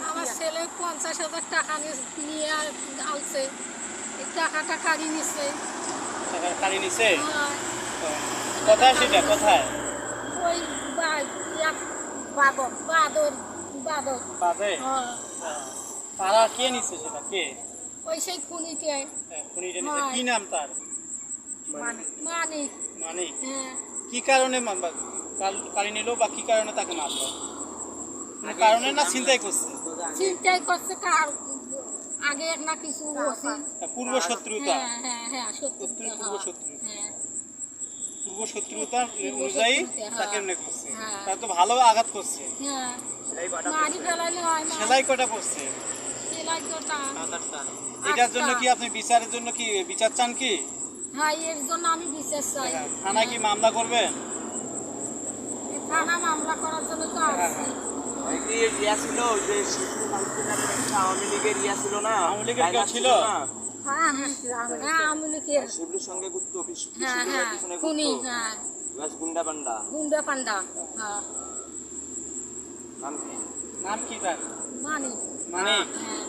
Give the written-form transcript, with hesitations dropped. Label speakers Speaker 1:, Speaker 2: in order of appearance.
Speaker 1: আমার ছেলে 50,000 টাকা নিয়ে আনছে, এই টাকাটা কাড়ি নিছে।
Speaker 2: টাকা কাড়ি নিছে?
Speaker 1: হ্যাঁ।
Speaker 2: কোথায় সেটা, কোথায়?
Speaker 1: ওই বাদর বাদর বাদর।
Speaker 2: বাদে?
Speaker 1: হ্যাঁ।
Speaker 2: তারা কে নিছে সেটা, কে?
Speaker 1: ওই সেই খুনিতে।
Speaker 2: খুনিটা নিছে, কি নাম তার?
Speaker 1: মানিক।
Speaker 2: মানিক?
Speaker 1: হ্যাঁ।
Speaker 2: কি কারণে কাড়ি নিল বা কি কারণে তাকে মারলো? কারণে না চিন্তাই করছে?
Speaker 1: চিন্তাই করছে কার আগে না কিছু
Speaker 2: পূর্ব শত্রুতা?
Speaker 1: হ্যাঁ হ্যাঁ হ্যাঁ, শত্রুতা।
Speaker 2: পূর্ব শত্রুতা,
Speaker 1: হ্যাঁ,
Speaker 2: পূর্ব শত্রুতা অনুযায়ী তাকে এমনি করছে।
Speaker 1: হ্যাঁ।
Speaker 2: তার তো ভালো আঘাত করছে।
Speaker 1: হ্যাঁ, মারি ফেলাইলে হয় না।
Speaker 2: সেলাই কটা করছে?
Speaker 1: সেলাই কটা?
Speaker 2: এটার জন্য কি আপনি বিচারের জন্য কি বিচার চান কি?
Speaker 1: হ্যাঁ, এর জন্য আমি বিশেষ চাই।
Speaker 2: থানায় কি মামলা করবেন?
Speaker 1: থানা মামলা করার জন্য তো আসছি।
Speaker 3: আওয়ামী লীগের ইয়া ছিল না,
Speaker 2: আওয়ামী লীগের কেউ ছিল?
Speaker 1: হ্যাঁ হ্যাঁ, আমি লিখে।
Speaker 3: শিবলির সঙ্গে ঘুরতো,
Speaker 1: হ্যাঁ হ্যাঁ, খুনি। হ্যাঁ,
Speaker 3: গুন্ডা পান্ডা।
Speaker 1: গুন্ডা পান্ডা। হ্যাঁ।
Speaker 3: নাম কি?
Speaker 2: নাম কি তার?
Speaker 1: মানিক।
Speaker 2: মানিক?
Speaker 1: হ্যাঁ।